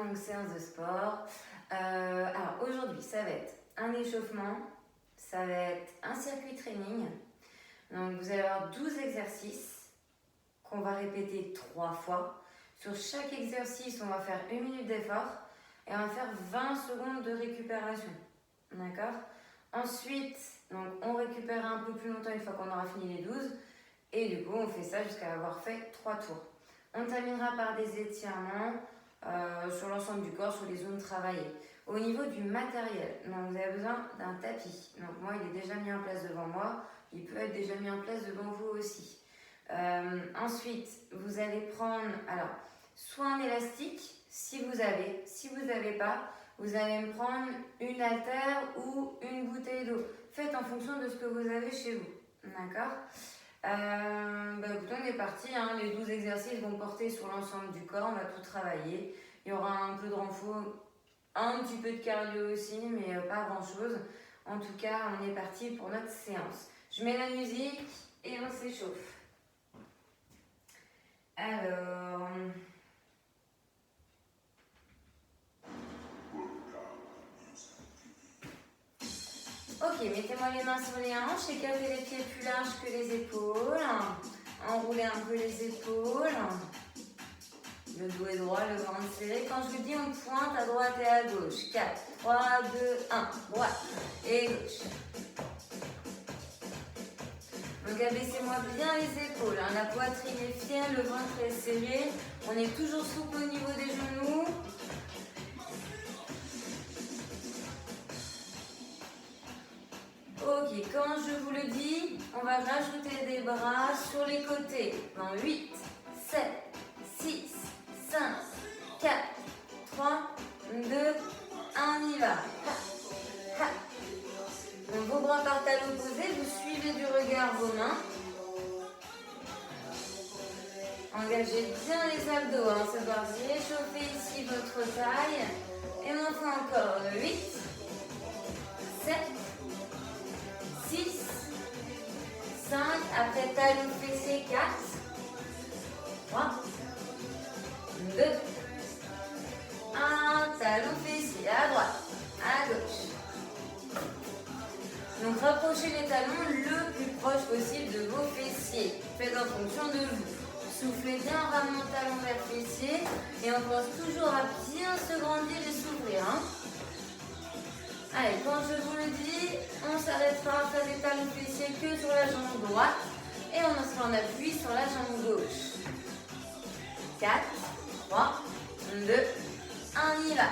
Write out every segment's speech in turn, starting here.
longue séance de sport. Alors aujourd'hui, ça va être un échauffement, ça va être un circuit training. Donc vous allez avoir 12 exercices qu'on va répéter 3 fois. Sur chaque exercice, on va faire 1 minute d'effort et on va faire 20 secondes de récupération. D'accord? Ensuite, donc on récupère un peu plus longtemps une fois qu'on aura fini les 12. Et du coup, on fait ça jusqu'à avoir fait 3 tours. On terminera par des étirements sur l'ensemble du corps, sur les zones travaillées. Au niveau du matériel, donc vous avez besoin d'un tapis. Donc moi, il est déjà mis en place devant moi. Il peut être déjà mis en place devant vous aussi. Ensuite, vous allez prendre soit un élastique, si vous n'avez pas, vous allez me prendre une haltère ou une bouteille d'eau. Faites en fonction de ce que vous avez chez vous. D'accord ? Écoutez, on est parti, hein. Les 12 exercices vont porter sur l'ensemble du corps, on va tout travailler. Il y aura un peu de renfort, un petit peu de cardio aussi, mais pas grand chose. En tout cas, on est parti pour notre séance. Je mets la musique et on s'échauffe. Alors... Ok, mettez-moi les mains sur les hanches, écartez les pieds plus larges que les épaules. Enroulez un peu les épaules. Le dos est droit, le ventre serré. Quand je vous dis, on pointe à droite et à gauche. 4, 3, 2, 1. Droite et gauche. Donc abaissez-moi bien les épaules. La poitrine est fière, le ventre est serré. On est toujours souple au niveau des genoux. Ok, quand je vous le dis, on va rajouter des bras sur les côtés. Dans 8, 7, 6, 5, 4, 3, 2, 1, on y va. Donc vos bras partent à l'opposé, vous suivez du regard vos mains. Engagez bien les abdos, ça doit réchauffer ici votre taille. Et on en fait encore 8, 7, 6, 5, après talon fessier, 4, 3, 2, 1, talon fessier, à droite, à gauche. Donc rapprochez les talons le plus proche possible de vos fessiers. Faites en fonction de vous. Soufflez bien en ramenant talon vers fessier et on pense toujours à bien se grandir et s'ouvrir. Allez, quand je vous le dis, on s'arrêtera à faire des talons fessiers que sur la jambe droite et on sera en appui sur la jambe gauche. 4, 3, 2, 1, on y va.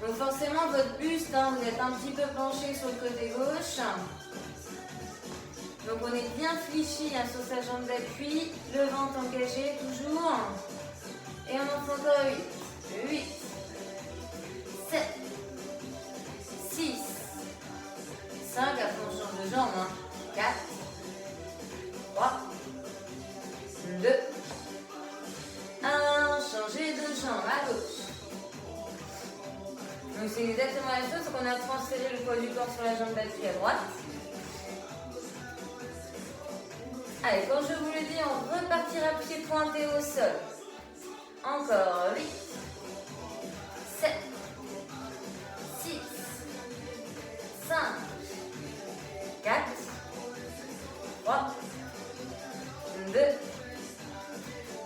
Donc forcément, votre buste, vous êtes un petit peu penché sur le côté gauche. Donc on est bien fléchi sur sa jambe d'appui, le ventre engagé toujours. Et on en fait encore 8, 8, 7, 6, 5, après on change de jambe, 4, 3, 2, 1, changez de jambe à gauche. Donc c'est exactement la même chose, qu'on a transféré le poids du corps sur la jambe d'appui à droite. Allez, quand je vous le dis, on repartira pied pointé au sol. Encore 8, 7, 6, 5, 4, 3, 2,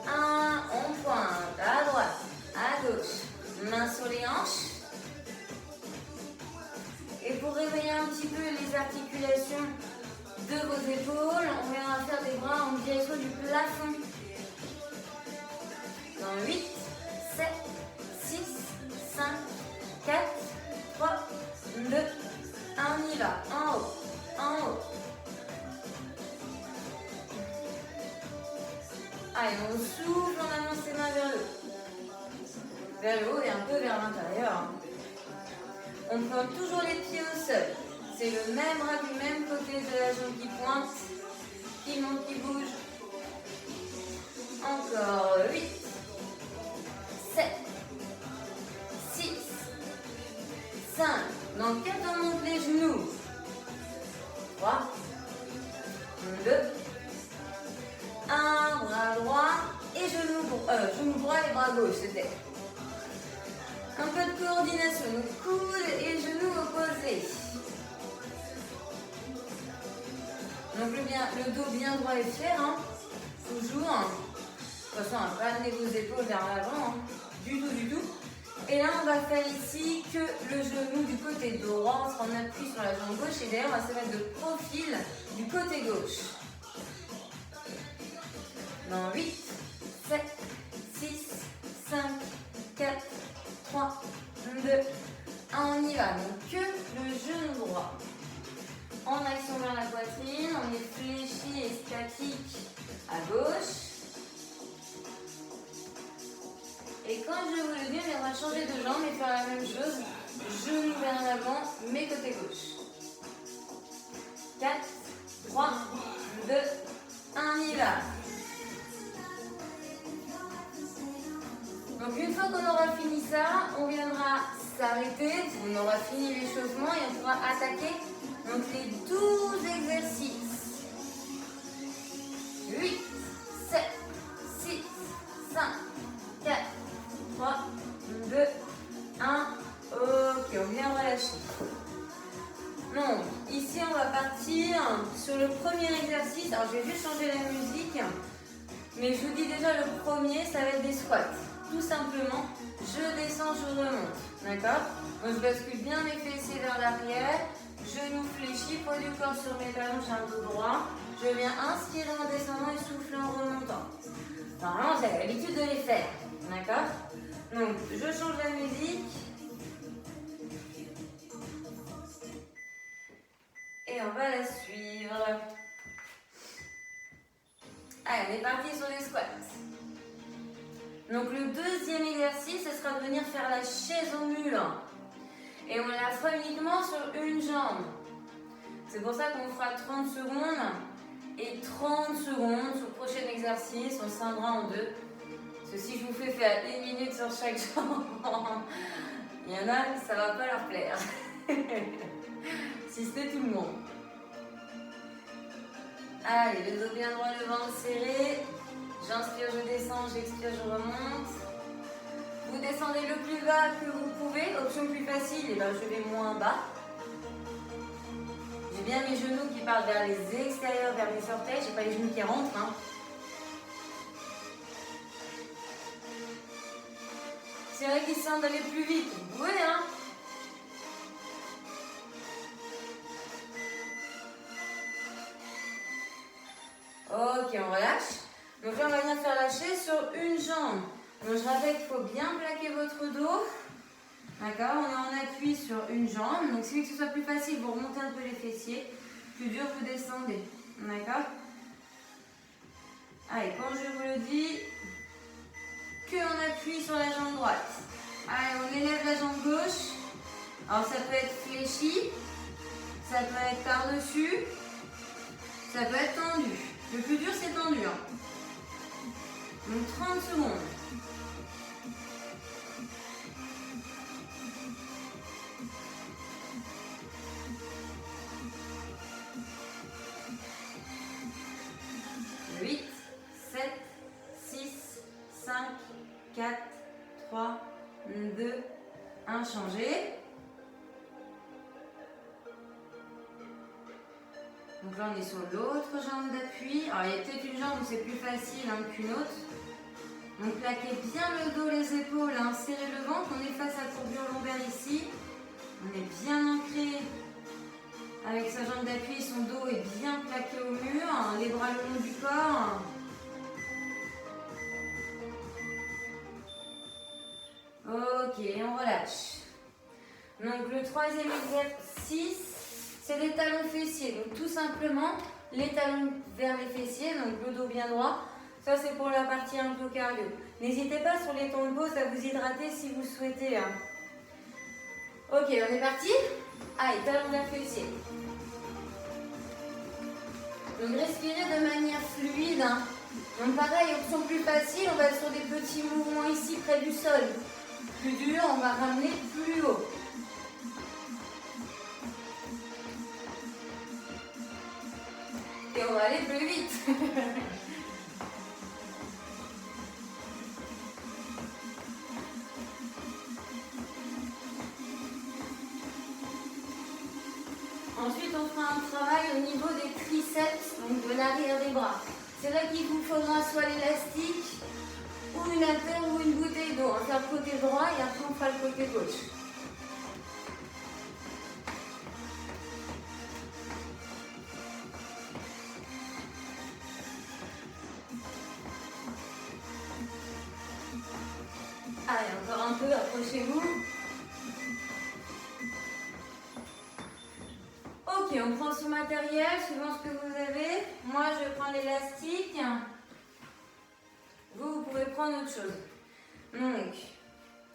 1. On pointe à droite, à gauche, main sur les hanches. Et pour réveiller un petit peu les articulations de vos épaules, on viendra faire des bras en direction du plafond. Dans 8, 7, 6, 5, 4, 3, 2, 1, on y va. En haut, en haut. Allez, on souffle, on avance ses mains vers le haut. Vers le haut et un peu vers l'intérieur. On prend toujours les pieds au sol. C'est le même bras du même côté de la jambe qui pointe, qui monte, qui bouge. Encore 8, 7, 6, 5. Dans 4, on monte les genoux. 3, 2, 1, bras droit et genou droit et bras gauche, c'était. Un peu de coordination, donc coudes et genoux opposés. Donc le dos bien droit et fier, hein. Toujours. De toute façon, on va pas amener vos épaules vers l'avant, hein. Du tout. Et là, on va faire ici que le genou du côté droit, on se appuie sur la jambe gauche et derrière, on va se mettre de profil du côté gauche. Dans 8, 7, 6, 5, 4, 3, 2, 1, on y va. Donc que le genou droit. En action vers la poitrine, on est fléchi et statique à gauche. Et quand je vous le dis, on va changer de jambe et faire la même chose. Genou vers l'avant, mais côté gauche. 4, 3, 2, 1, on y va. Donc une fois qu'on aura fini ça, on viendra s'arrêter, on aura fini l'échauffement et on pourra attaquer donc les 12 exercices. 8, 7, 6, 5, 4, 3, 2, 1. Ok, on vient relâcher. Donc ici on va partir sur le premier exercice. Alors je vais juste changer la musique. Mais je vous dis déjà le premier, ça va être des squats. Tout simplement, je descends, je remonte. D'accord? Donc je bascule bien mes fessiers vers l'arrière. Genoux fléchis, poids du corps sur mes talons, j'ai un dos droit. Je viens inspirer en descendant et souffler en remontant. Normalement, vous avez l'habitude de les faire. D'accord? Donc, je change la musique. Et on va la suivre. Allez, on est parti sur les squats. Donc le deuxième exercice, ce sera de venir faire la chaise au mur. Et on la fera uniquement sur une jambe. C'est pour ça qu'on fera 30 secondes. Et 30 secondes sur le prochain exercice, on scindera en deux. Parce que si je vous fais faire 1 minute sur chaque jambe, il y en a, ça va pas leur plaire. Si c'était tout le monde. Allez, le dos bien droit, le ventre serré. J'inspire, je descends, j'expire, je remonte. Vous descendez le plus bas que vous pouvez. Option plus facile, et ben je vais moins bas. J'ai bien mes genoux qui partent vers les extérieurs, vers mes orteils. J'ai pas les genoux qui rentrent. Hein. C'est vrai qu'ils sentent d'aller plus vite. Vous pouvez, hein. Ok, on relâche. Donc là, on va venir faire la chaise sur une jambe. Donc je rappelle qu'il faut bien plaquer votre dos. D'accord? On est en appui sur une jambe. Donc si que ce soit plus facile, vous remontez un peu les fessiers. Plus dur, vous descendez. D'accord? Allez, quand je vous le dis, qu'on appuie sur la jambe droite. Allez, on élève la jambe gauche. Alors ça peut être fléchi, ça peut être par-dessus, ça peut être tendu. Le plus dur, c'est tendu. Hein. Donc 30 secondes. Huit, 7, 6, 5, 4, 3, 2, 1, changer. Donc là, on est sur l'autre jambe d'appui. Alors, il y a peut-être une jambe où c'est plus facile hein, qu'une autre. Donc, plaquez bien le dos, les épaules, hein, serrez le ventre. On est face à la courbure lombaire ici. On est bien ancré avec sa jambe d'appui. Son dos est bien plaqué au mur. Les bras le long du corps. Ok, on relâche. Donc, le troisième exercice, c'est les talons fessiers. Donc tout simplement, les talons vers les fessiers, donc le dos bien droit. Ça, c'est pour la partie un peu cardio. N'hésitez pas sur les temps de pause à vous hydrater si vous souhaitez. Hein. Ok, on est parti? Allez, talons vers fessiers. Donc respirez de manière fluide. Hein. Donc pareil, option plus facile, on va être sur des petits mouvements ici près du sol. Plus dur, on va ramener plus haut. Et on va aller plus vite. Ensuite, on fera un travail au niveau des triceps, donc de l'arrière des bras. C'est là qu'il vous faudra soit l'élastique, ou une haltère, ou une bouteille d'eau. On va faire le côté droit et après on fera le côté gauche. Allez, encore un peu, approchez-vous. Ok, on prend son matériel, suivant ce que vous avez. Moi, je prends l'élastique. Vous pouvez prendre autre chose. Donc,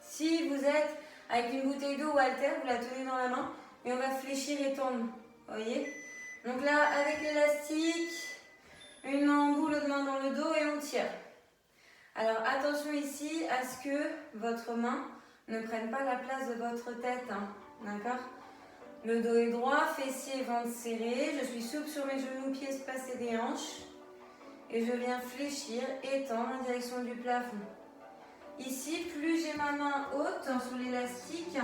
si vous êtes avec une bouteille d'eau ou haltère, vous la tenez dans la main et on va fléchir et tendre. Vous voyez? Donc là, avec l'élastique, une main en bout, l'autre main dans le dos et on tire. Alors, attention ici à ce que votre main ne prenne pas la place de votre tête. Hein. D'accord? Le dos est droit, fessier, ventre serré. Je suis souple sur mes genoux, pieds espacés des hanches. Et je viens fléchir, étendre en direction du plafond. Ici, plus j'ai ma main haute sur l'élastique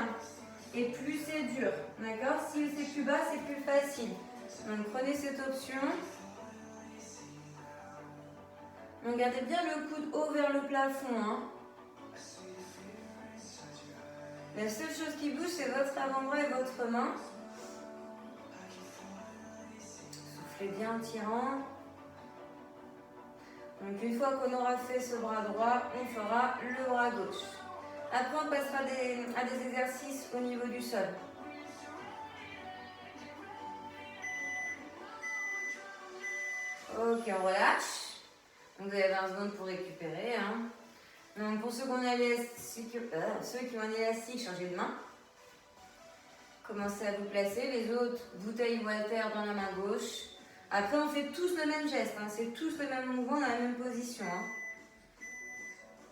et plus c'est dur. D'accord? Si c'est plus bas, c'est plus facile. Donc prenez cette option. Donc gardez bien le coude haut vers le plafond. Hein. La seule chose qui bouge, c'est votre avant-bras et votre main. Soufflez bien en tirant. Donc une fois qu'on aura fait ce bras droit, on fera le bras gauche. Après on passera à des exercices au niveau du sol. Ok, on relâche. Donc vous avez 20 secondes pour récupérer. Hein. Donc pour ceux qui ont un élastique, changez de main. Commencez à vous placer. Les autres, bouteille ou haltère dans la main gauche. Après, on fait tous le même geste, hein. C'est tous le même mouvement dans la même position. Hein.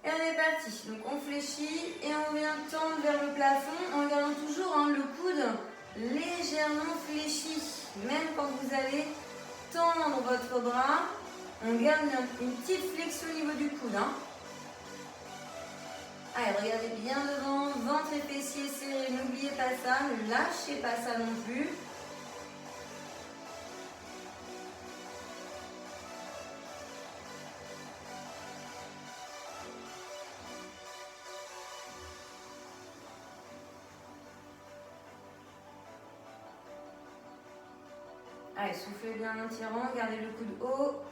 Et on est parti. Donc, on fléchit et on vient tendre vers le plafond en gardant toujours hein, le coude légèrement fléchi. Même quand vous allez tendre votre bras, on garde une petite flexion au niveau du coude. Hein. Allez, regardez bien devant, ventre et fessiers serrés, n'oubliez pas ça, ne lâchez pas ça non plus. Allez, soufflez bien en tirant, gardez le coude haut.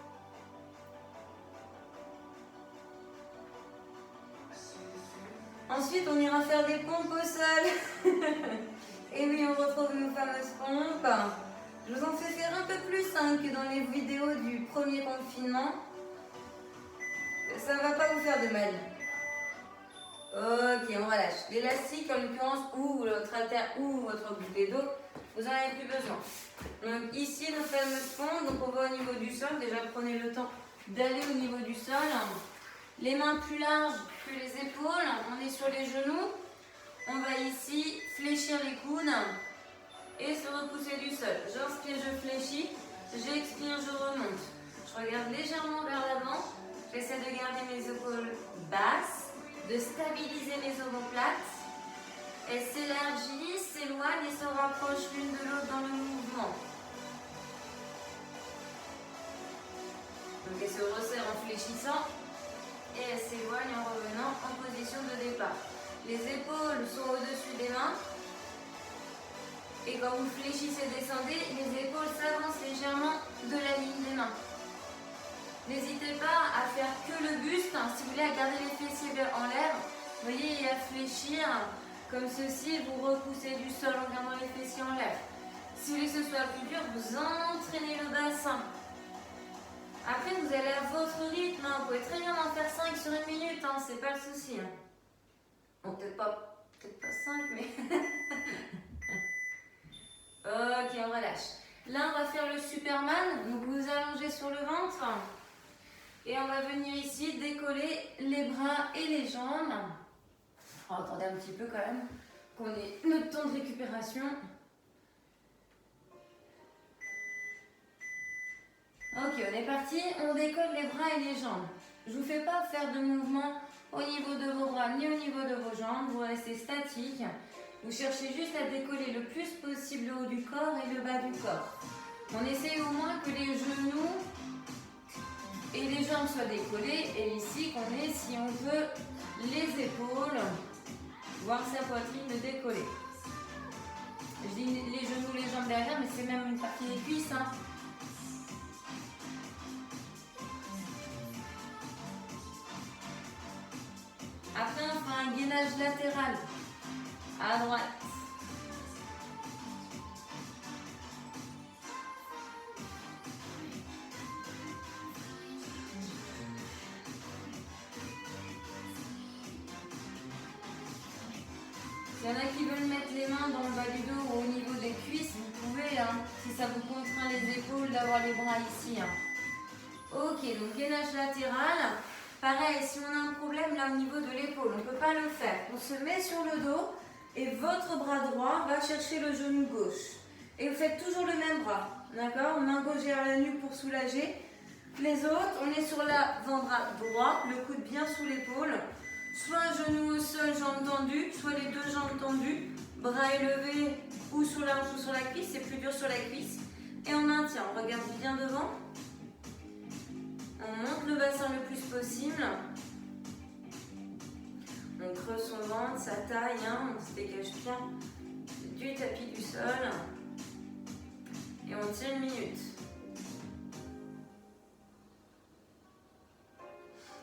Ensuite, on ira faire des pompes au sol. Et oui, on retrouve nos fameuses pompes. Je vous en fais faire un peu plus hein, que dans les vidéos du premier confinement. Ça ne va pas vous faire de mal. Ok, on relâche. L'élastique, en l'occurrence, ou votre haltère ou votre bouteille d'eau, vous n'en avez plus besoin. Donc ici, nos fameuses pompes, donc on va au niveau du sol. Déjà, prenez le temps d'aller au niveau du sol. Les mains plus larges que les épaules. On est sur les genoux. On va ici fléchir les coudes et se repousser du sol. J'inspire, je fléchis. J'expire, je remonte. Je regarde légèrement vers l'avant. J'essaie de garder mes épaules basses, de stabiliser mes omoplates. Elles s'élargissent, s'éloignent et se rapprochent l'une de l'autre dans le mouvement. Donc elles se resserrent en fléchissant et elles s'éloignent en revenant en position de départ. Les épaules sont au-dessus des mains. Et quand vous fléchissez et descendez, les épaules s'avancent légèrement de la ligne des mains. N'hésitez pas à faire que le buste, si vous voulez, à garder les fessiers en l'air. Vous voyez, et à fléchir comme ceci, vous repoussez du sol en gardant les fessiers en l'air. Si vous voulez que ce soit plus dur, vous entraînez le bassin. Après, vous allez à votre rythme. Vous pouvez très bien en faire 5 sur 1 minute, c'est pas le souci. Bon, peut-être pas 5, mais... Ok, on relâche. Là, on va faire le Superman. Donc, vous allongez sur le ventre. Et on va venir ici décoller les bras et les jambes. Oh, attendez un petit peu quand même, qu'on ait notre temps de récupération. Ok, on est parti. On décolle les bras et les jambes. Je ne vous fais pas faire de mouvement au niveau de vos bras ni au niveau de vos jambes. Vous restez statique. Vous cherchez juste à décoller le plus possible le haut du corps et le bas du corps. On essaye au moins que les genoux et les jambes soient décollées. Et ici, qu'on ait, si on veut, les épaules, voire sa poitrine décollée. Je dis les genoux, les jambes derrière, mais c'est même une partie des cuisses. Hein. Après, on fera un gainage latéral à droite. S'il y en a qui veulent mettre les mains dans le bas du dos ou au niveau des cuisses, vous pouvez, hein, si ça vous contraint les épaules, d'avoir les bras ici. Hein. Ok, donc gainage latéral. Pareil, si on a un problème là au niveau de l'épaule, on ne peut pas le faire. On se met sur le dos et votre bras droit va chercher le genou gauche. Et vous faites toujours le même bras, d'accord? Main gauche vers la nuque pour soulager. Les autres, on est sur l'avant-bras droit, le coude bien sous l'épaule. Soit un genou au sol, jambes tendues, soit les deux jambes tendues, bras élevés ou sur la hanche ou sur la cuisse, c'est plus dur sur la cuisse. Et on maintient, on regarde bien devant. On monte le bassin le plus possible. On creuse son ventre, sa taille, hein, on se dégage bien du tapis du sol. Et on tient 1 minute.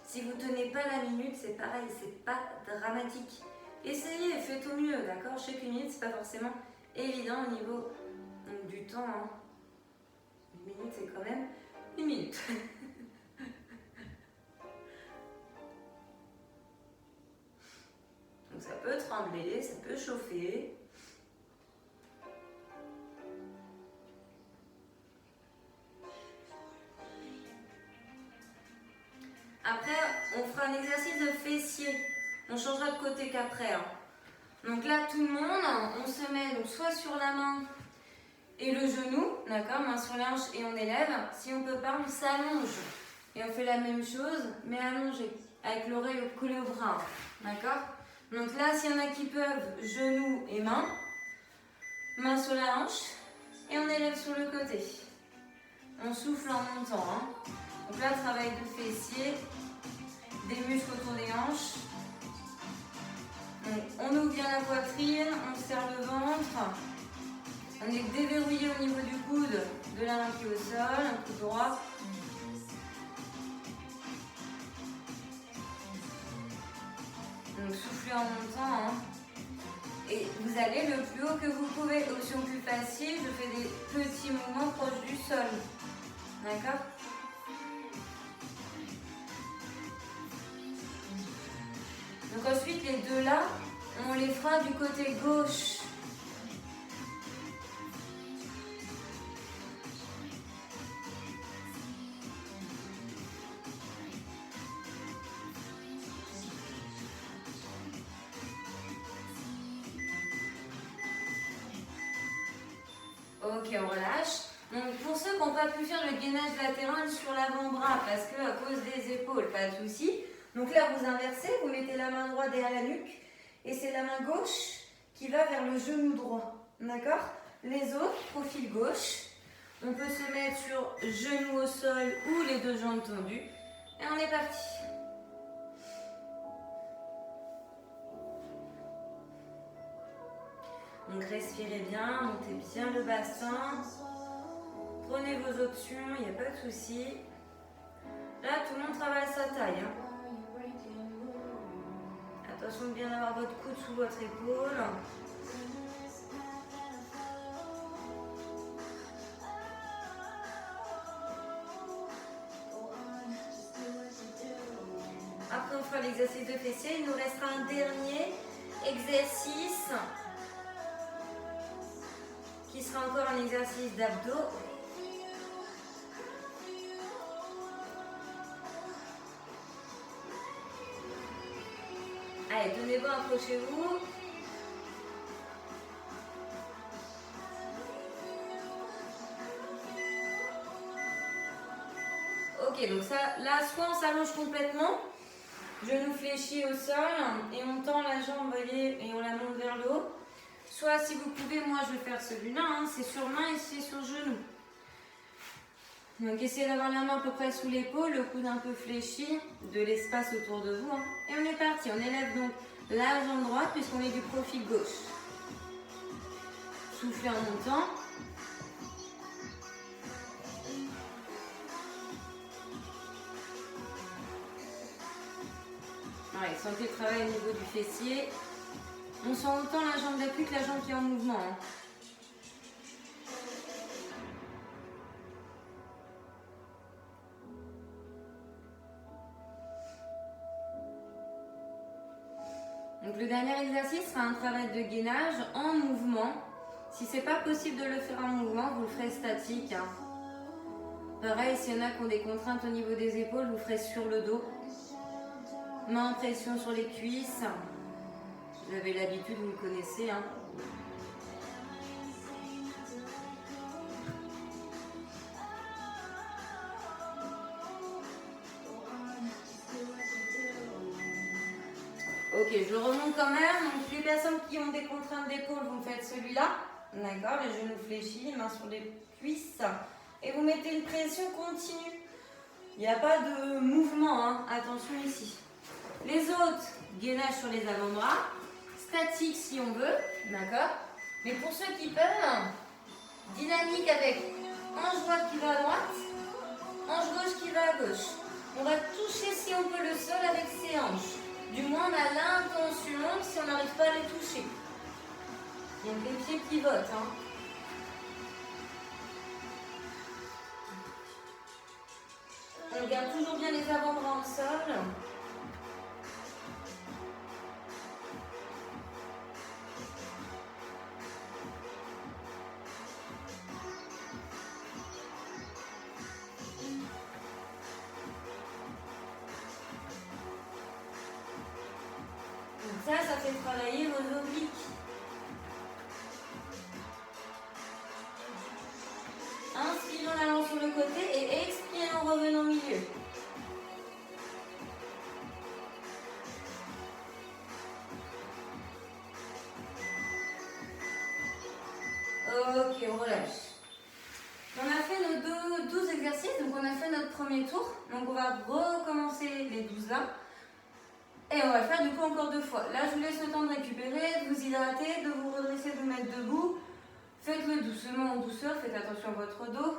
Si vous ne tenez pas la minute, c'est pareil, c'est pas dramatique. Essayez, faites au mieux, d'accord? Je sais qu'1 minute, c'est pas forcément évident au niveau du temps. Hein. 1 minute, c'est quand même 1 minute. Donc ça peut trembler, ça peut chauffer. Après, on fera un exercice de fessier. On changera de côté qu'après. Hein. Donc là, tout le monde, on se met donc soit sur la main et le genou, d'accord, main sur la hanche et on élève. Si on ne peut pas, on s'allonge. Et on fait la même chose, mais allongé, avec l'oreille collée au bras. D'accord? Donc là, s'il y en a qui peuvent, genoux et main sur la hanche, et on élève sur le côté. On souffle en montant. Hein. Donc là, travail de fessier, des muscles autour des hanches. Donc, on ouvre bien la poitrine, on serre le ventre. On est déverrouillé au niveau du coude, de la main qui est au sol, un coude droit. Donc soufflez en montant. Hein. Et vous allez le plus haut que vous pouvez. Option plus facile, je fais des petits mouvements proches du sol. D'accord? Donc ensuite, les deux là, on les fera du côté gauche. Ok, on relâche. Donc pour ceux qui n'ont pas pu faire le gainage latéral sur l'avant-bras, parce que à cause des épaules, pas de souci. Donc là, vous inversez, vous mettez la main droite derrière la nuque, et c'est la main gauche qui va vers le genou droit. D'accord? Les autres, profil gauche. On peut se mettre sur genou au sol ou les deux jambes tendues. Et on est parti. Donc respirez bien, montez bien le bassin. Prenez vos options, il n'y a pas de souci. Là, tout le monde travaille sa taille. Hein. Attention de bien avoir votre coude sous votre épaule. Après, on fera l'exercice de fessier. Il nous restera un dernier exercice qui sera encore un exercice d'abdos. Allez, tenez-vous, accrochez-vous. Ok, donc ça, là, soit on s'allonge complètement, genou fléchi au sol, et on tend la jambe, vous voyez, et on la monte vers le haut. Soit si vous pouvez, moi je vais faire celui-là, hein, c'est sur main et c'est sur genou. Donc essayez d'avoir la main à peu près sous l'épaule, le coude un peu fléchi, de l'espace autour de vous. Hein. Et on est parti, on élève donc la jambe droite puisqu'on est du profil gauche. Soufflez en montant. Ouais, sentez le travail au niveau du fessier. On sent autant la jambe d'appui que la jambe qui est en mouvement. Hein. Donc le dernier exercice sera un travail de gainage en mouvement. Si ce n'est pas possible de le faire en mouvement, vous le ferez statique. Hein. Pareil, s'il y en a qui ont des contraintes au niveau des épaules, vous le ferez sur le dos. Main en pression sur les cuisses. Vous avez l'habitude, vous le connaissez. Hein. Ok, je remonte quand même. Donc, les personnes qui ont des contraintes d'épaule, vous faites celui-là. D'accord, les genoux fléchis, les mains sur les cuisses. Et vous mettez une pression continue. Il n'y a pas de mouvement, hein. Attention ici. Les autres, gainage sur les avant-bras. Statique si on veut. D'accord. Mais pour ceux qui peuvent, dynamique avec hanche droite qui va à droite, hanche gauche qui va à gauche. On va toucher si on peut le sol avec ses hanches. Du moins, on a l'intention si on n'arrive pas à les toucher. Donc, les pieds pivotent. Hein. On garde toujours bien les avant-bras au sol. Donc ça fait travailler vos obliques. Inspirez en allant sur le côté et expirez en revenant au milieu. Ok, on relâche. On a fait nos 12 exercices, donc on a fait notre premier tour. Donc on va recommencer les 12 là. Et on va faire du coup encore 2 fois. Là, je vous laisse le temps de récupérer, de vous hydrater, de vous redresser, de vous mettre debout. Faites-le doucement, en douceur. Faites attention à votre dos.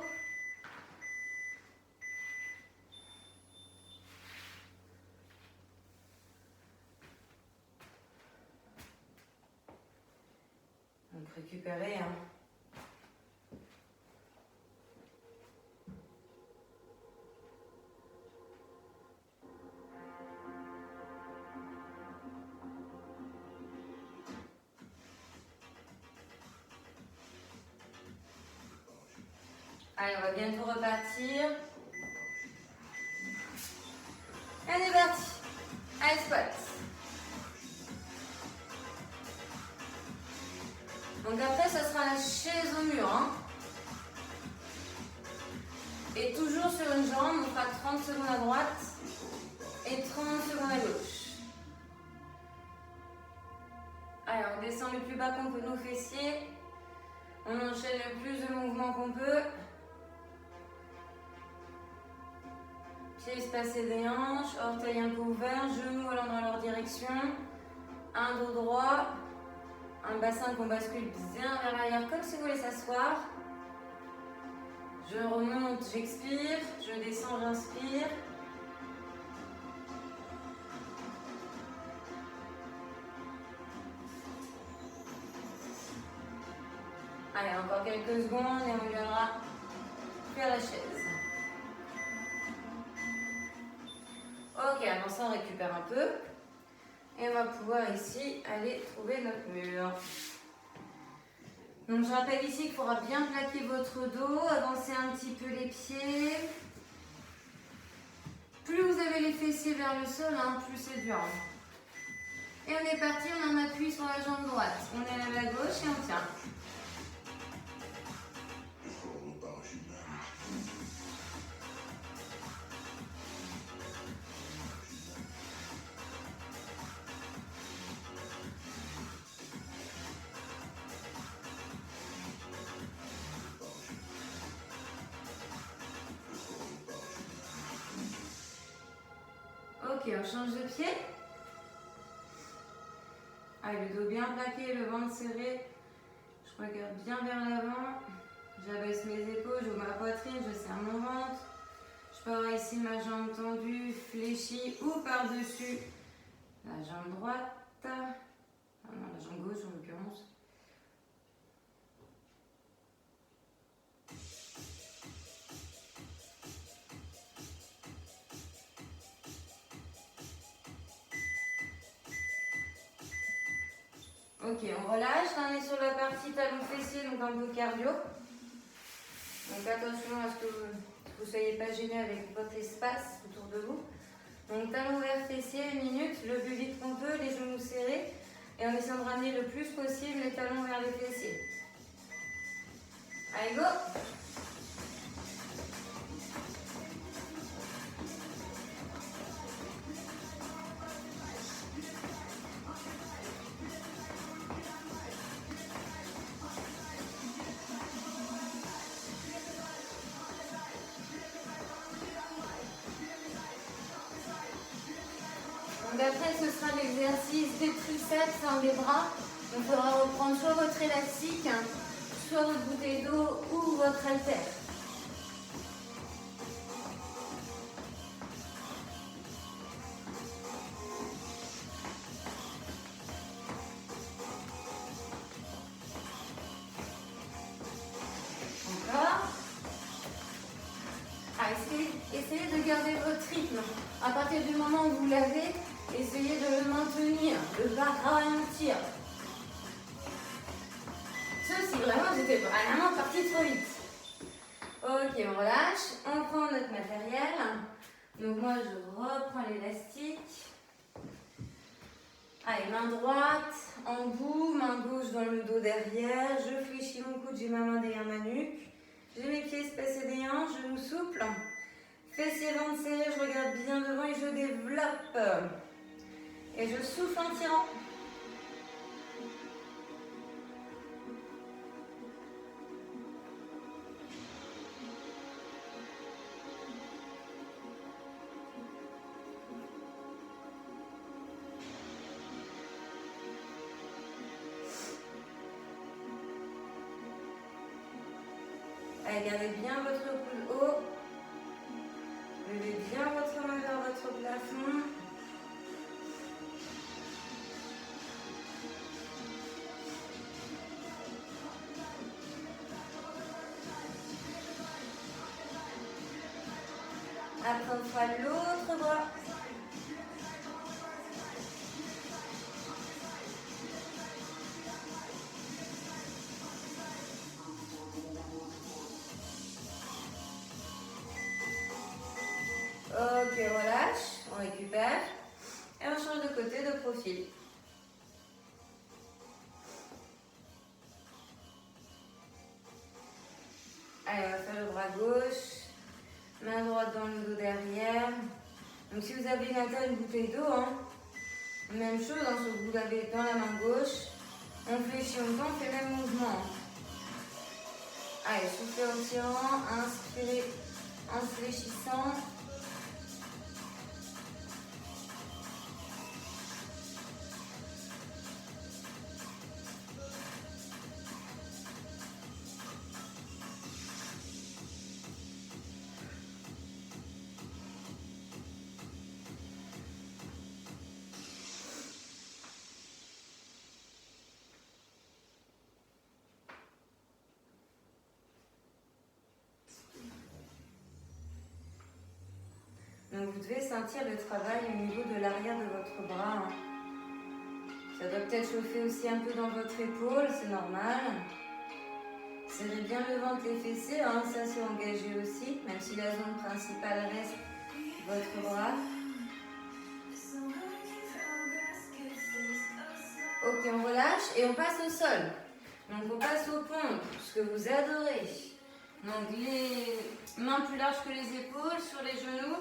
Donc récupérez. Hein. Allez, on va bientôt repartir. Allez, c'est parti. Allez, squat. Donc après, ça sera la chaise au mur. Hein. Et toujours sur une jambe, on fera 30 secondes à droite et 30 secondes à gauche. Allez, on descend le plus bas qu'on peut nos fessiers. On enchaîne le plus de mouvements qu'on peut. Pieds espacés des hanches, orteils un peu ouverts, genoux allant dans leur direction. Un dos droit. Un bassin qu'on bascule bien vers l'arrière comme si vous voulez s'asseoir. Je remonte, j'expire. Je descends, j'inspire. Allez, encore quelques secondes et on viendra faire la chaise. Ok, avant ça, on récupère un peu. Et on va pouvoir ici aller trouver notre mur. Donc je rappelle ici qu'il faudra bien plaquer votre dos, avancer un petit peu les pieds. Plus vous avez les fessiers vers le sol, hein, plus c'est dur. Et on est parti, on en appuie sur la jambe droite. On élève la gauche et on tient. Ok, on change de pied. Allez, le dos bien plaqué, le ventre serré. Je regarde bien vers l'avant. J'abaisse mes épaules, j'ouvre ma poitrine, je serre mon ventre. Je peux avoir ici ma jambe tendue, fléchie ou par-dessus la jambe droite. Ah non, la jambe gauche en l'occurrence. Ok, on relâche. Là, on est sur la partie talon fessier, donc un peu cardio. Donc attention à ce que vous ne soyez pas gêné avec votre espace autour de vous. Donc talon vers fessier, 1 minute, le plus vite qu'on peut, les genoux serrés. Et on essaie de ramener le plus possible les talons vers les fessiers. Allez, go! Donc après, ce sera l'exercice des triceps, des bras. Donc il faudra reprendre soit votre élastique, soit votre bouteille d'eau ou votre haltère. Encore. Ah, essayez de garder votre rythme. À partir du moment où vous l'avez, essayez de le maintenir, de ne pas ralentir. Sauf si vraiment j'étais vraiment partie trop vite. Ok, on relâche, on prend notre matériel. Donc moi je reprends l'élastique. Allez, main droite en bout, main gauche dans le dos derrière. Je fléchis mon coude, j'ai ma main derrière ma nuque. J'ai mes pieds espacés des hanches, genoux souples. Fessiers, ventre serré, je regarde bien devant et je développe. Et je souffle en tirant. Allez, gardez bien votre coude haut. Levez bien votre main vers votre plafond. Après, on fera l'autre bras. Ok, on relâche, on récupère. Et on change de côté, de profil. Allez, on va faire le bras gauche. Main droite dans le dos derrière. Donc si vous avez une bouteille d'eau, même chose, ce que vous l'avez dans la main gauche. On fléchit en temps, on fait le même mouvement. Allez, soufflez en tirant, inspirez en fléchissant. Donc vous devez sentir le travail au niveau de l'arrière de votre bras. Ça doit peut-être chauffer aussi un peu dans votre épaule, c'est normal. Serrez bien le ventre, les fessiers, ça c'est engagé aussi, même si la zone principale reste votre bras. Ok, on relâche et on passe au sol. Donc on passe au pompe, ce que vous adorez. Donc les mains plus larges que les épaules, sur les genoux.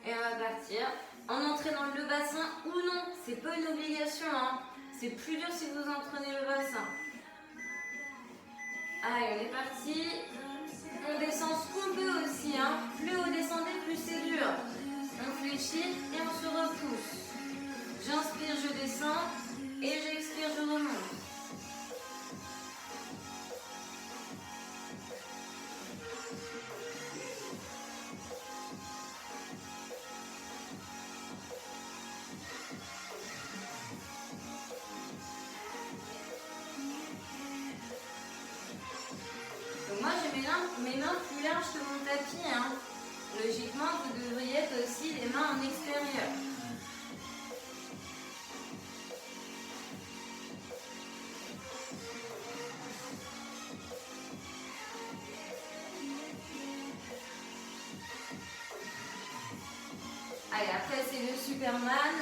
Et on va partir en entraînant le bassin ou non, c'est pas une obligation, c'est plus dur si vous entraînez le bassin. Allez, on est parti. On descend ce qu'on peut aussi, plus vous descendez, plus c'est dur. On tapis, hein. Logiquement, vous devriez être aussi les mains en extérieur. Allez, après c'est le Superman.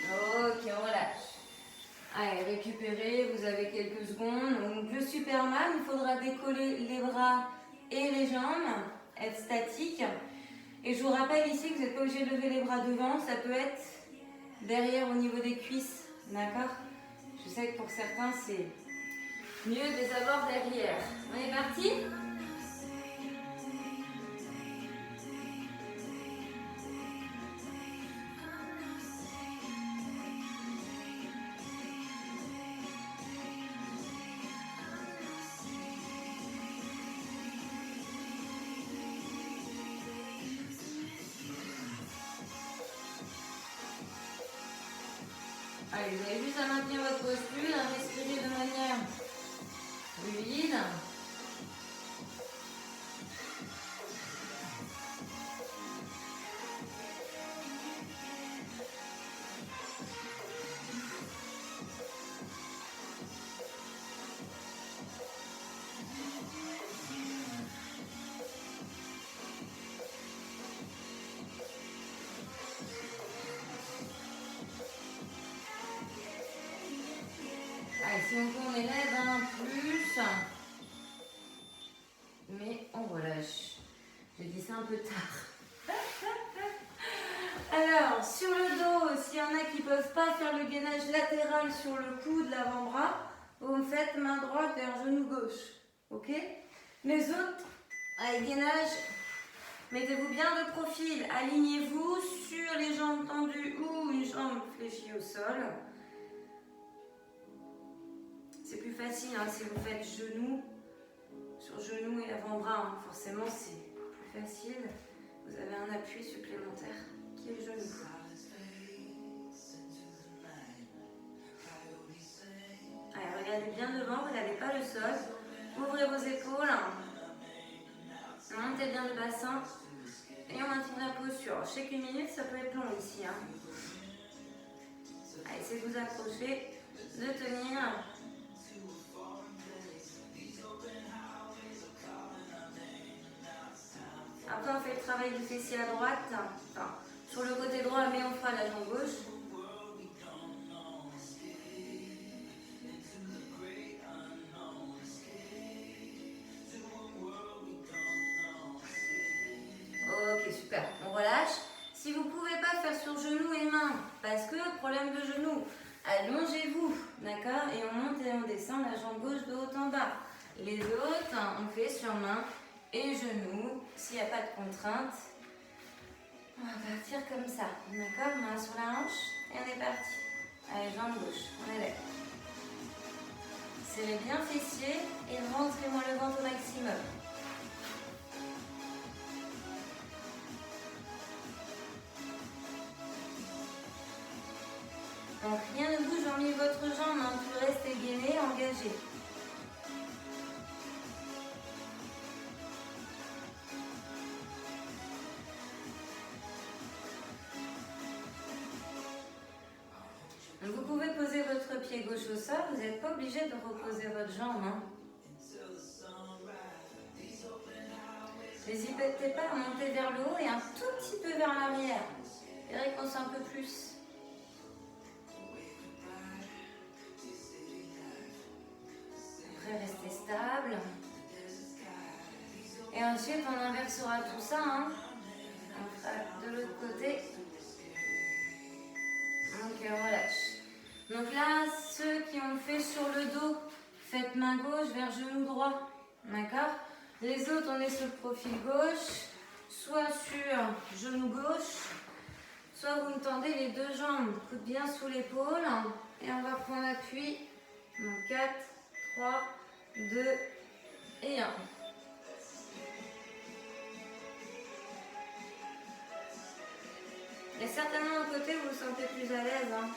Ok, on relâche. Allez, récupérez, vous avez quelques secondes. Donc le Superman, il faudra décoller les bras et les jambes, être statique. Et je vous rappelle ici que vous n'êtes pas obligé de lever les bras devant, ça peut être derrière au niveau des cuisses, d'accord? Je sais que pour certains c'est mieux de les avoir derrière. On est parti? Allez, vous avez juste à maintenir votre posture, à respirer de manière fluide. Allez, si on peut, on élève un plus. Mais on relâche. J'ai dit ça un peu tard. Alors, sur le dos, s'il y en a qui ne peuvent pas faire le gainage latéral sur le coude, l'avant-bras, vous me faites main droite vers genou gauche. Ok? Les autres, allez, gainage, mettez-vous bien de profil. Alignez-vous sur les jambes tendues ou une jambe fléchie au sol. C'est plus facile hein, si vous faites genou sur genou et avant-bras. Hein. Forcément, c'est plus facile. Vous avez un appui supplémentaire qui est le genou. Allez, regardez bien devant, vous n'avez pas le sol. Ouvrez vos épaules. Montez bien le bassin. Et on maintient la posture. Je sais qu'une minute, ça peut être long ici. Hein. Allez, essayez de vous accrocher, de tenir. Après, on fait le travail du fessier à droite, enfin, sur le côté droit, mais on fera la jambe gauche. Ok, super. On relâche. Si vous ne pouvez pas faire sur genoux et mains, parce que problème de genou, allongez-vous, d'accord? Et on monte et on descend la jambe gauche de haut en bas. Les autres, on fait sur mains et genoux. S'il n'y a pas de contrainte, on va partir comme ça. D'accord? Main sur la hanche et on est parti. Allez, jambe gauche, on élève. Serrez bien fessier et rentrez-moi le ventre au maximum. Donc rien ne bouge hormis votre jambe, hein. Tout le reste est gainé, engagé. Vous pouvez poser votre pied gauche au sol, vous n'êtes pas obligé de reposer votre jambe. Hein. N'hésitez pas à monter vers le haut et un tout petit peu vers l'arrière. Vous verrez qu'on sent un peu plus. Après, restez stable. Et ensuite, on inversera tout ça. Hein. On fera de l'autre côté. Donc, relâche. Donc là, ceux qui ont fait sur le dos, faites main gauche vers genou droit. D'accord? Les autres, on est sur le profil gauche, soit sur genou gauche, soit vous me tendez les deux jambes, coude bien sous l'épaule. Et on va prendre appui. Donc 4, 3, 2 et 1. Il y a certainement un côté où vous vous sentez plus à l'aise. Hein.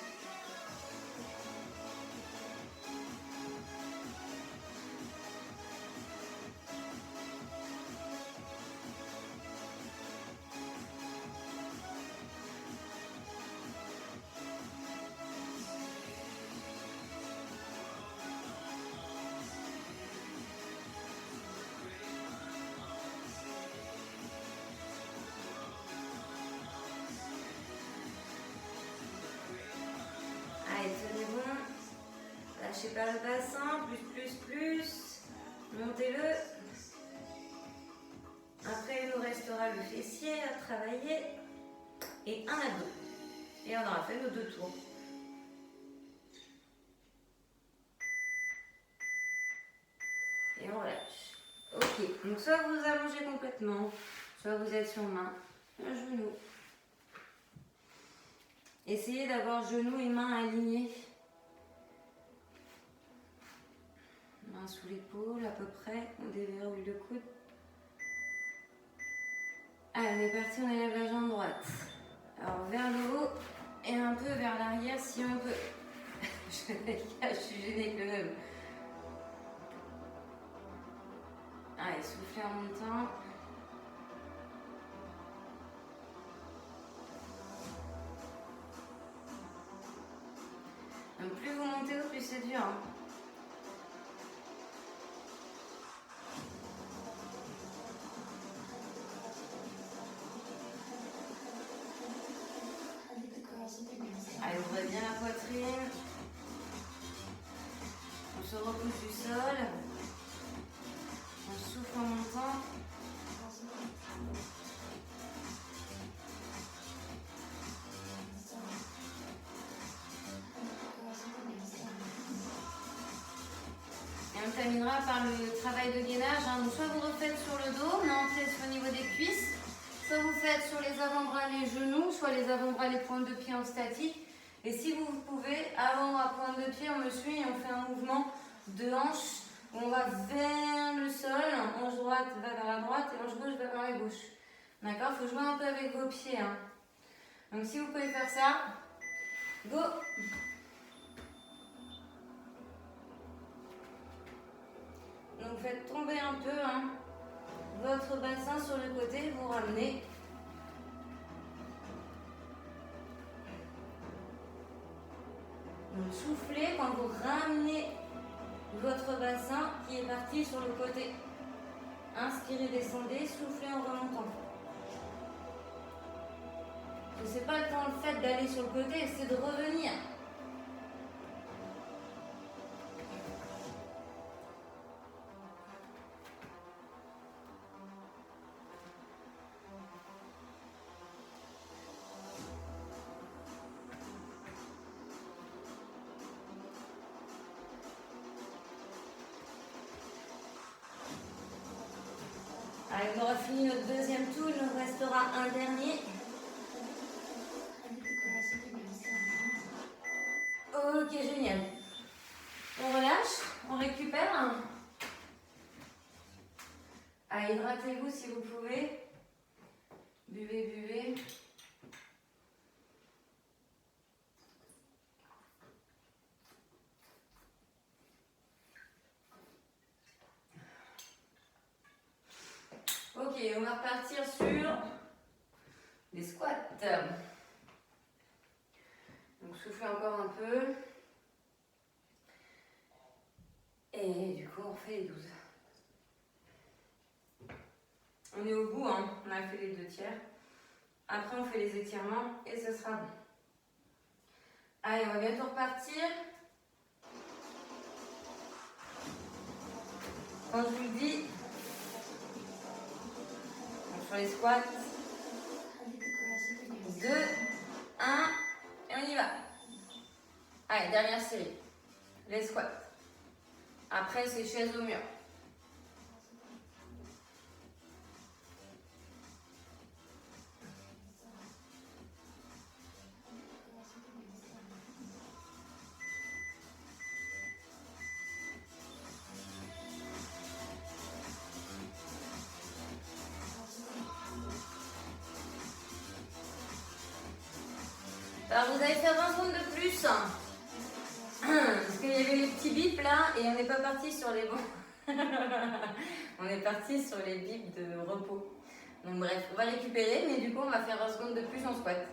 lâchez pas le bassin, plus. Montez-le. Après, il nous restera le fessier à travailler et un abdos. Et on aura fait nos 2 tours. Et on relâche. Ok, donc soit vous allongez complètement, soit vous êtes sur main, un genou. Essayez d'avoir genoux et mains alignés. Main sous l'épaule à peu près, on déverrouille le coude. Allez, on est parti, on élève la jambe droite. Alors vers le haut et un peu vers l'arrière si on peut. Je suis gênée quand même. Allez, soufflez en montant. Donc plus vous montez haut, plus c'est dur. Hein. Allez, ouvrez bien la poitrine. On se repousse du sol. On souffle en montant. Et on terminera par le travail de gainage. Hein. Donc soit vous refaites sur le dos, mais en presse au niveau des cuisses. Soit vous faites sur les avant-bras, les genoux, soit les avant-bras, les pointes de pied en statique. Et si vous pouvez, avant à pointe de pied, on me suit et on fait un mouvement de hanche où on va vers le sol, hanche droite va vers la droite et hanche gauche va vers la gauche. D'accord? Il faut jouer un peu avec vos pieds. Hein. Donc si vous pouvez faire ça, go! Donc faites tomber un peu hein, votre bassin sur le côté, vous ramenez. Donc soufflez quand vous ramenez votre bassin qui est parti sur le côté. Inspirez, descendez, soufflez en remontant. Ce n'est pas tant le fait d'aller sur le côté, c'est de revenir. Allez, on aura fini notre deuxième tour, il nous restera un dernier. Ok, génial. On relâche, on récupère. Allez, hydratez-vous si vous pouvez. Buvez. Ok, on va repartir sur les squats. Donc soufflez encore un peu. Et du coup, on fait les 12. On est au bout, hein. On a fait les 2 tiers. Après, on fait les étirements et ce sera bon. Allez, on va bientôt repartir. Quand je vous le dis, donc sur les squats, 2, 1, et on y va. Allez, dernière série. Les squats. Après, c'est chaise au mur. Alors, vous allez faire 20 secondes de plus. Parce qu'il y avait les petits bips là et on n'est pas parti sur les bons. On est parti sur les bips de repos. Donc bref, on va récupérer, mais du coup on va faire 20 secondes de plus en squat.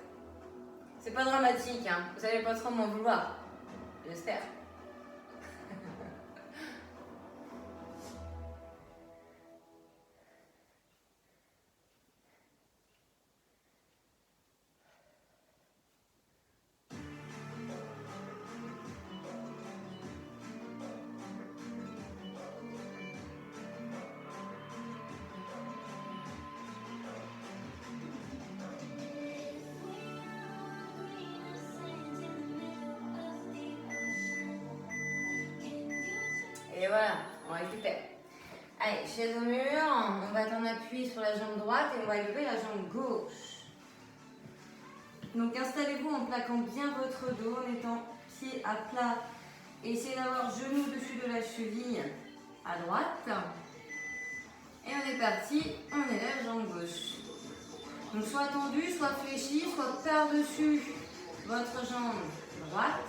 C'est pas dramatique, hein. Vous allez pas trop m'en vouloir. J'espère. Allez, chaise au mur, on va t'en appuyer sur la jambe droite et on va élever la jambe gauche. Donc installez-vous en plaquant bien votre dos, en étant pied à plat. Essayez d'avoir genou au-dessus de la cheville à droite. Et on est parti, on élève jambe gauche. Donc soit tendu, soit fléchi, soit par-dessus votre jambe droite.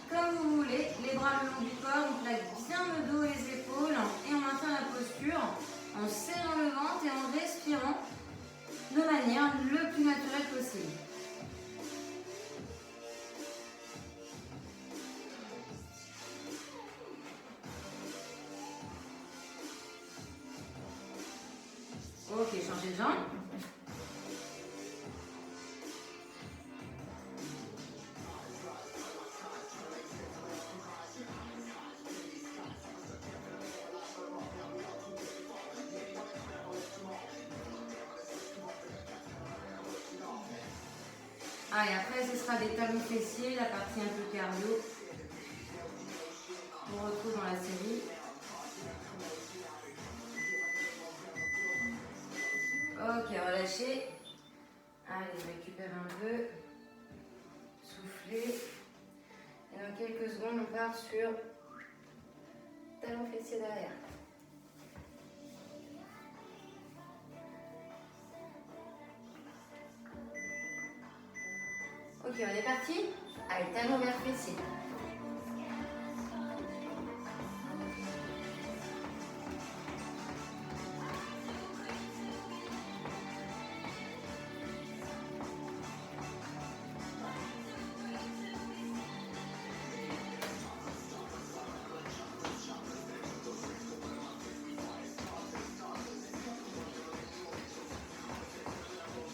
Comme vous voulez, les bras le long du corps, on plaque bien le dos et les épaules et on maintient la posture en serrant le ventre et en respirant de manière le plus naturelle possible. Ok, changez de jambe. Allez, après ce sera des talons fessiers, la partie un peu cardio. On retrouve dans la série. Ok, relâchez. Allez, récupère un peu. Soufflez. Et dans quelques secondes, on part sur talons fessiers derrière. Ok, on est parti. Allez, talons vers fessiers.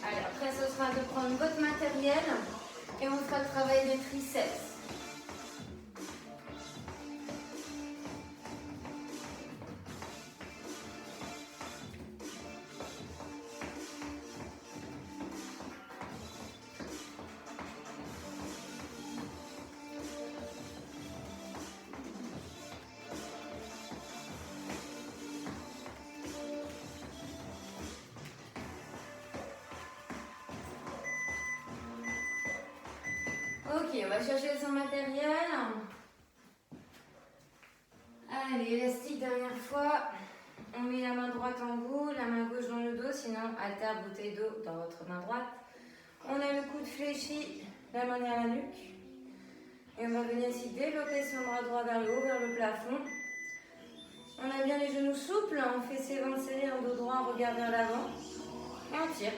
Allez, après ce sera de prendre votre matériel et on fera le travail des triceps. Ok, on va chercher son matériel. Allez, élastique dernière fois. On met la main droite en vous, la main gauche dans le dos, sinon haltère bouteille d'eau dans votre main droite. On a le coude fléchi, la main à la nuque. Et on va venir ici développer son bras droit vers le haut, vers le plafond. On a bien les genoux souples, on fait ses ventres serrés en dos droit, on regarde vers l'avant. Et on tire.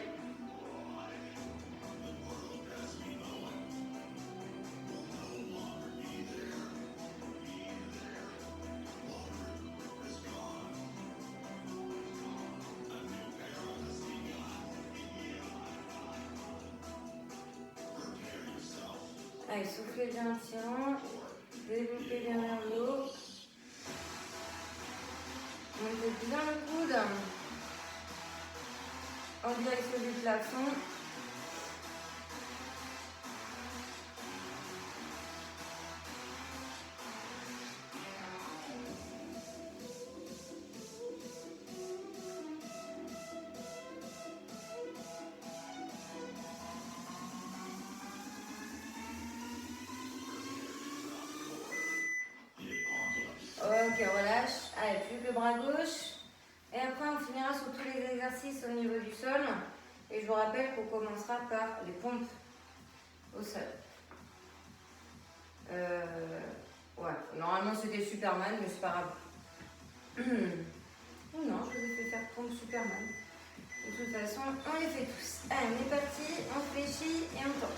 Allez, soufflez bien en tirant, développez bien vers le haut. Montez bien le coude en direction du plafond. Ok, on relâche. Allez, plus que le bras gauche. Et après, on finira sur tous les exercices au niveau du sol. Et je vous rappelle qu'on commencera par les pompes au sol. Ouais, normalement c'était Superman, mais c'est pas grave. Non, je vous ai fait faire pompe Superman. De toute façon, on les fait tous. Allez, on est parti, on fléchit et on tombe.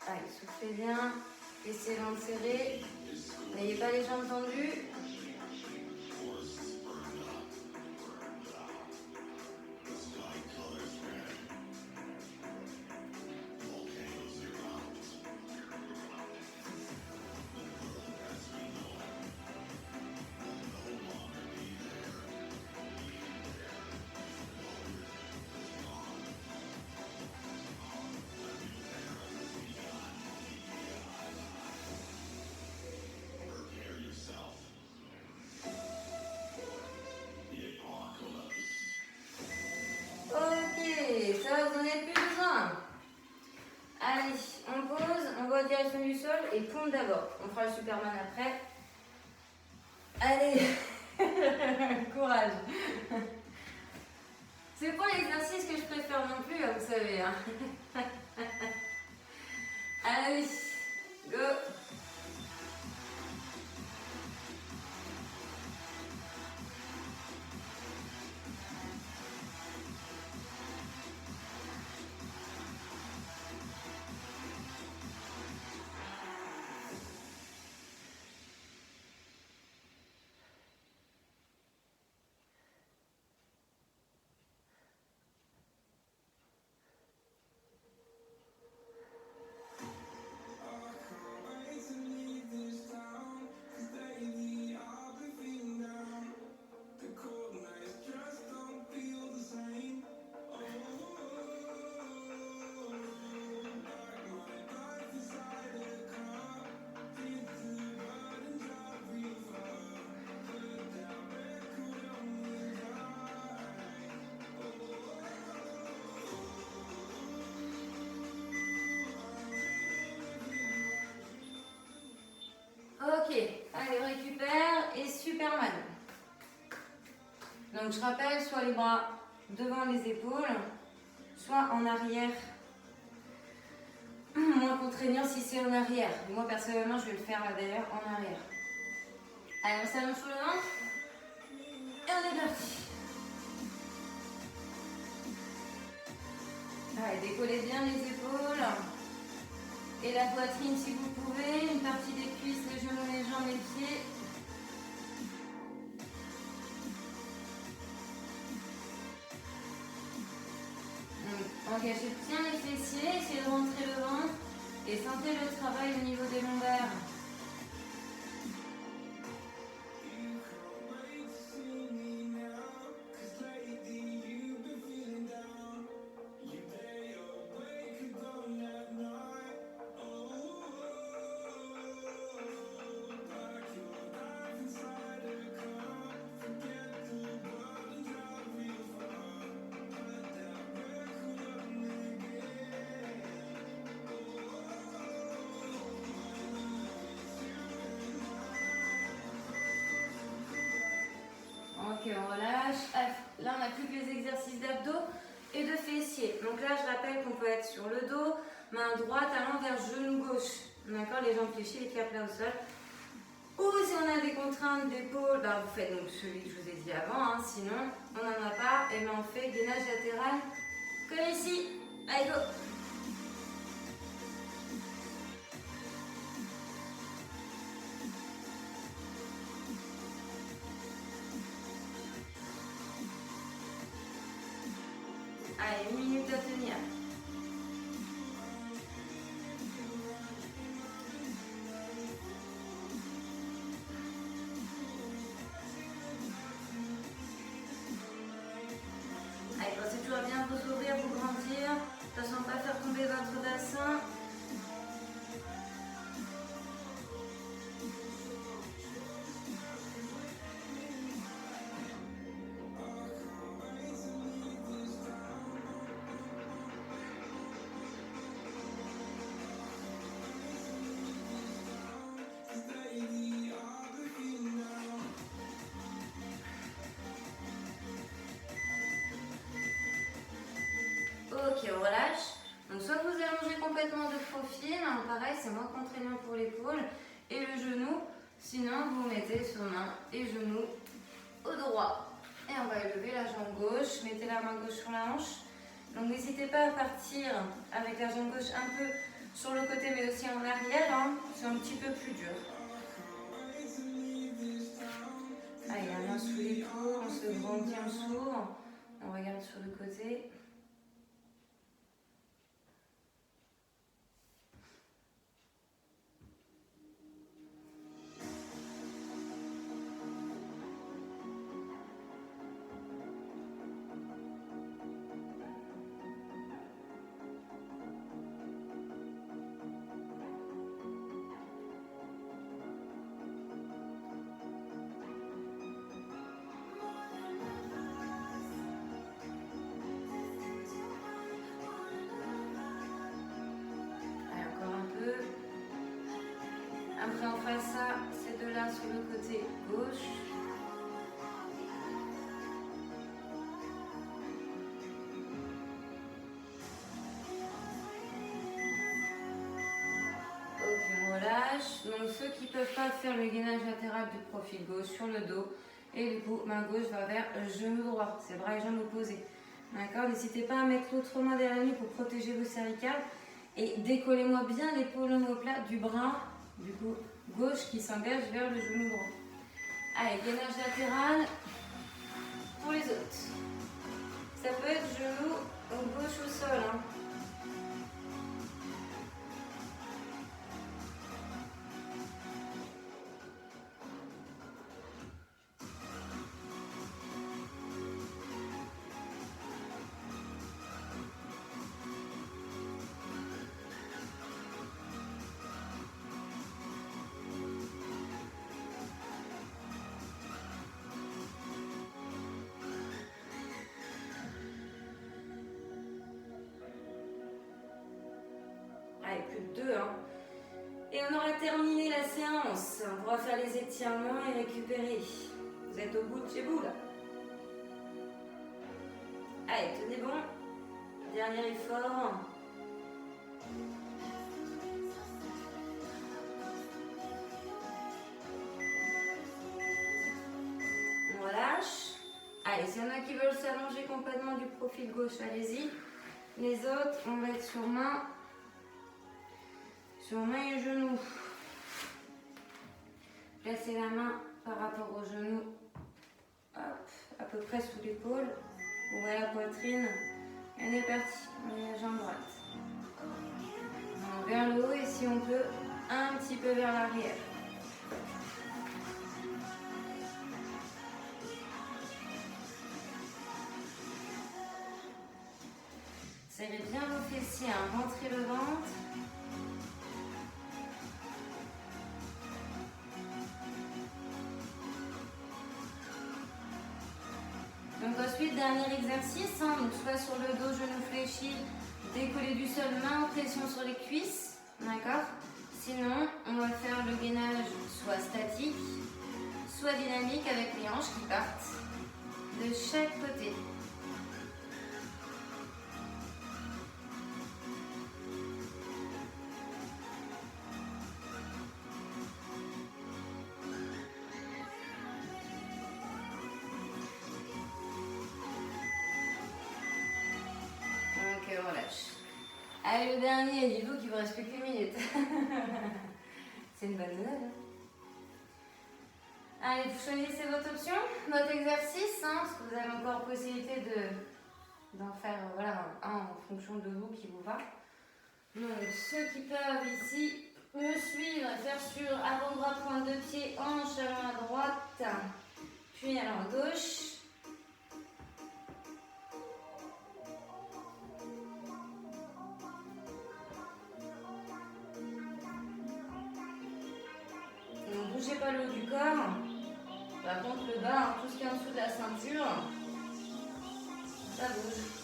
Allez, soufflez bien, laissez les jambes serrées, n'ayez pas les jambes tendues. et pompe d'abord. On fera le Superman après. Allez, courage. C'est pas l'exercice que je préfère non plus, vous savez. Hein. Allez, go. Ok, allez, on récupère et Superman. Donc je rappelle, soit les bras devant les épaules, soit en arrière. Moins contraignant si c'est en arrière. Moi personnellement, je vais le faire là d'ailleurs en arrière. Allez, on s'allonge sur le ventre. Et on est parti. Allez, décollez bien les épaules. Et la poitrine si vous pouvez. Une partie des cuisses, les genoux, les jambes, les pieds. Engagez bien les fessiers. Essayez de rentrer le ventre. Et sentez le travail au niveau des lombaires. Ok, on relâche. Là, on n'a plus que les exercices d'abdos et de fessiers. Donc là, je rappelle qu'on peut être sur le dos, main droite à l'envers, genou gauche. D'accord, les jambes fléchies, les pieds à plat au sol. Ou si on a des contraintes d'épaule, bah, vous faites donc celui que je vous ai dit avant. Hein. Sinon, on n'en a pas. Et ben on fait gainage latéral comme ici. Allez, go! Allez, 1 minute à tenir. Allez, pensez toujours à bien vous ouvrir, vous grandir. Attention à ne pas faire tomber votre bassin. Ok, on relâche. Donc soit vous allongez complètement de profil, hein, pareil c'est moins contraignant pour l'épaule et le genou. Sinon vous mettez sur main et genou au droit. Et on va élever la jambe gauche, mettez la main gauche sur la hanche. Donc n'hésitez pas à partir avec la jambe gauche un peu sur le côté mais aussi en arrière, hein. C'est un petit peu plus dur. Allez, la main sous l'épaule, on se grandit, on s'ouvre. On regarde sur le côté. Donc ceux qui ne peuvent pas faire le gainage latéral du profil gauche sur le dos. Et du coup, main gauche va vers genou droit. C'est bras et jambes opposés. D'accord? N'hésitez pas à mettre l'autre main derrière la nuque pour protéger vos cervicales. Et décollez-moi bien l'épaule omoplate du bras, du coup, gauche qui s'engage vers le genou droit. Allez, gainage latéral pour les autres. Ça peut être genou gauche au sol. Hein. Allez, plus que 2. Hein. Et on aura terminé la séance. On pourra faire les étirements et récupérer. Vous êtes au bout de chez vous là. Allez, tenez bon. Dernier effort. On relâche. Allez, s'il y en a qui veulent s'allonger complètement du profil gauche, allez-y. Les autres, on va être sur main et genou. Placez la main par rapport au genou. Hop, à peu près sous l'épaule. Ouvrez la poitrine. Et on est parti. On met la jambe droite. Donc, vers le haut et si on peut, un petit peu vers l'arrière. Serrez bien vos fessiers, hein. Rentrez le ventre. Donc ensuite, dernier exercice, hein, donc soit sur le dos, genou fléchi, décollé du sol, main en pression sur les cuisses, d'accord? Sinon, on va faire le gainage soit statique, soit dynamique avec les hanches qui partent de chaque côté. Relâche. Allez, le dernier, dis-vous qu'il vous reste plus qu'une minute. C'est une bonne nouvelle. Allez, vous choisissez votre option, votre exercice, hein, parce que vous avez encore possibilité d'en faire voilà, un en fonction de vous qui vous va. Donc, ceux qui peuvent ici me suivre, faire sur avant-bras, pointe de pied, hanche, avant à droite, puis alors à gauche. Ne bougez pas le haut du corps. Par contre, le bas, hein, tout ce qui est en dessous de la ceinture, ça bouge.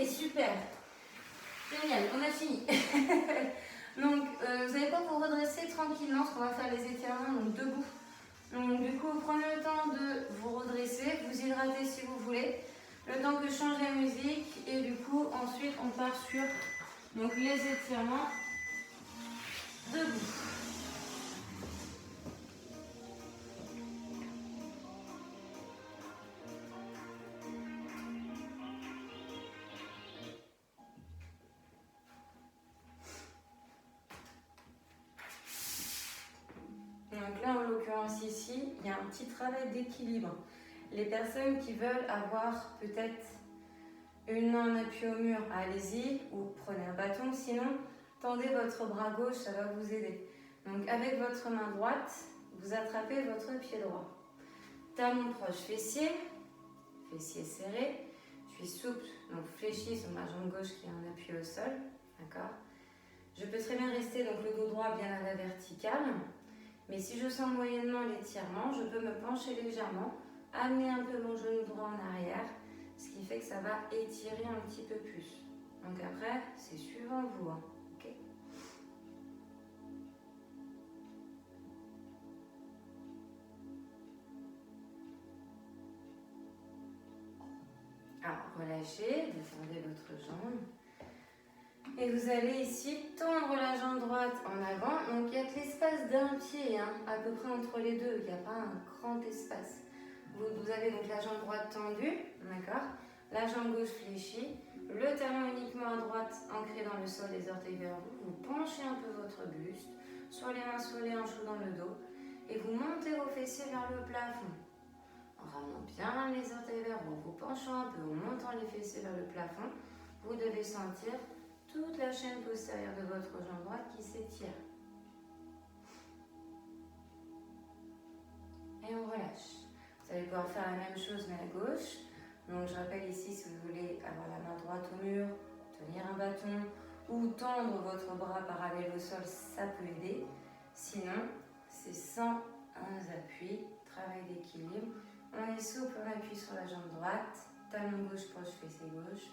Super, génial, on a fini. Donc, vous n'avez pas pour redresser tranquillement, parce qu'on va faire les étirements donc debout. Donc, du coup, prenez le temps de vous redresser, vous hydrater si vous voulez, le temps que je change la musique, et du coup, ensuite, on part sur donc, les étirements debout. Donc là, en l'occurrence ici, il y a un petit travail d'équilibre. Les personnes qui veulent avoir peut-être une main en appui au mur, allez-y, ou prenez un bâton. Sinon, tendez votre bras gauche, ça va vous aider. Donc avec votre main droite, vous attrapez votre pied droit. Talon proche fessier, fessier serré, suis souple, donc fléchie sur ma jambe gauche qui est en appui au sol. D'accord ? Je peux très bien rester donc le dos droit bien à la verticale. Mais si je sens moyennement l'étirement, je peux me pencher légèrement, amener un peu mon genou droit en arrière, ce qui fait que ça va étirer un petit peu plus. Donc après, c'est suivant vous. Hein. Ok ? Alors, relâchez, descendez votre jambe. Et vous allez ici tendre la jambe droite en avant. Donc il y a que l'espace d'un pied, hein, à peu près entre les deux. Il n'y a pas un grand espace. Vous avez donc la jambe droite tendue, d'accord ? La jambe gauche fléchie. Le talon uniquement à droite ancré dans le sol, les orteils vers vous. Vous penchez un peu votre buste, sur les mains sur les hanches ou dans le dos. Et vous montez vos fessiers vers le plafond. En ramenant bien les orteils vers vous, vous penchant un peu, en montant les fessiers vers le plafond. Vous devez sentir toute la chaîne postérieure de votre jambe droite qui s'étire. Et on relâche. Vous allez pouvoir faire la même chose mais à gauche. Donc je rappelle ici, si vous voulez avoir la main droite au mur, tenir un bâton ou tendre votre bras parallèle au sol, ça peut aider. Sinon, c'est sans un appui, travail d'équilibre. On est souple, on appuie sur la jambe droite, talon gauche proche, fessier gauche.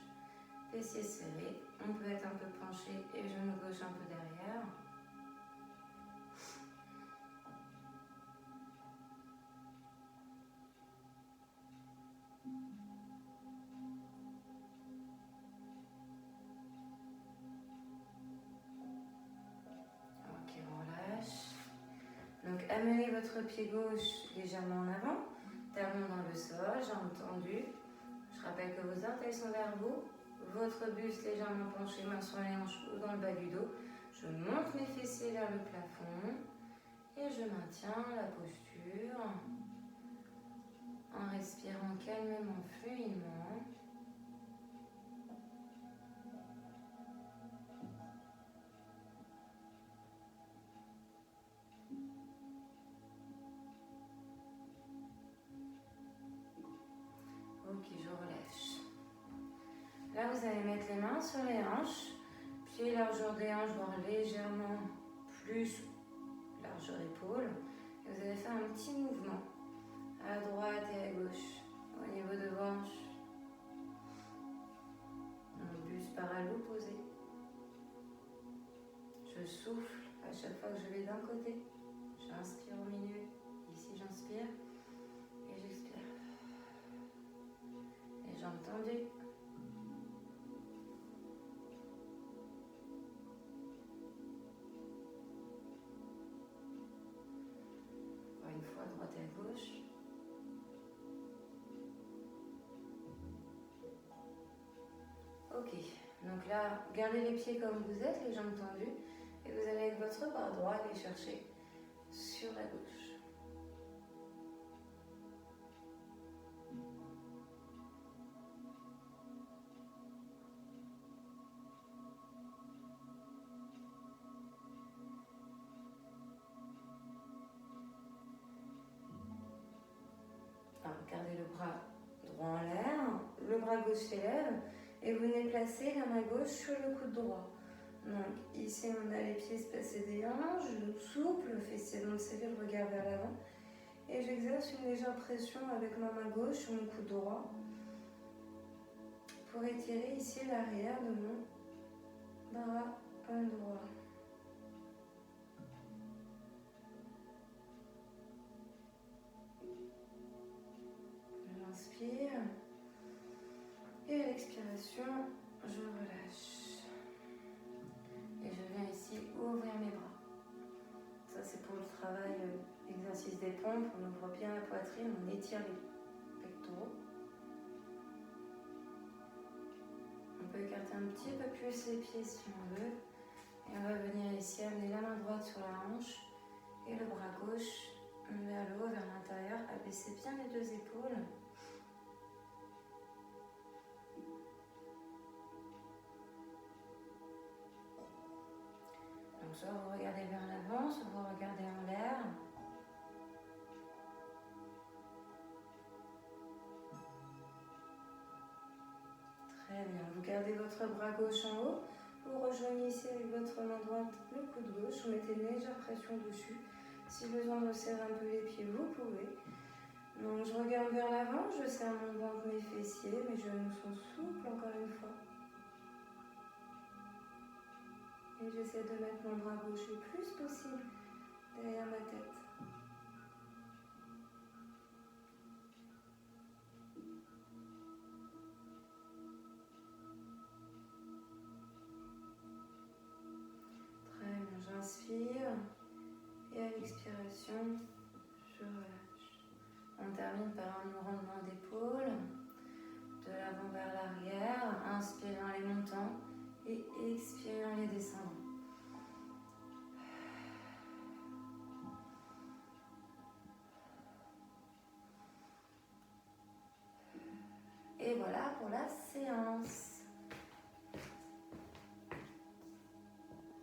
Fessiers serrés, on peut être un peu penché et genou gauche un peu derrière. Ok, on relâche. Donc amenez votre pied gauche légèrement en avant, talon dans le sol, jambes tendues. Je rappelle que vos orteils sont vers vous. Votre buste légèrement penché, main sur les hanches ou dans le bas du dos. Je monte mes fessiers vers le plafond et je maintiens la posture en respirant calmement, fluidement. Ok, je relâche. Là, vous allez mettre les mains sur les hanches, pieds largeur des hanches, voire légèrement plus largeur épaule. Et vous allez faire un petit mouvement à droite et à gauche au niveau de vos hanches. Mon buste parallèle posé. Je souffle à chaque fois que je vais d'un côté. J'inspire au milieu. Ici, j'inspire et j'expire. Les jambes tendues. Encore une fois, droite et à gauche. Ok, donc là, gardez les pieds comme vous êtes, les jambes tendues, et vous allez avec votre bras droit aller chercher sur la gauche. Alors, gardez le bras droit en l'air, le bras gauche s'élève, et vous venez placer la main gauche sur le coude droit. Donc ici on a les pieds espacés des hanches, je souple, le fessier donc serré, le regard vers l'avant. Et j'exerce une légère pression avec ma main gauche sur mon coude droit pour étirer ici l'arrière de mon bras droit. J'inspire et à l'expiration, je relâche. Et je viens ici ouvrir mes bras. Ça c'est pour le travail, exercice des pompes, on ouvre bien la poitrine, on étire les pectoraux. On peut écarter un petit peu plus les pieds si on veut. Et on va venir ici amener la main droite sur la hanche et le bras gauche vers le haut, vers l'intérieur. Abaissez bien les deux épaules. Donc soit vous regardez vers l'avant, soit vous regardez en l'air. votre bras gauche en haut. Vous rejoignez ici avec votre main droite le coude gauche. Vous mettez une légère pression dessus. Si besoin de resserrer un peu les pieds, vous pouvez. Donc je regarde vers l'avant, je serre mon ventre, mes fessiers, mes genoux sont souples encore une fois. Et j'essaie de mettre mon bras gauche le plus possible derrière ma tête. Très bien, j'inspire et à l'expiration, je relâche. On termine par un rendement d'épaule, de l'avant vers l'arrière, inspirez en les montant et expirez en les descendant. Et voilà pour la séance.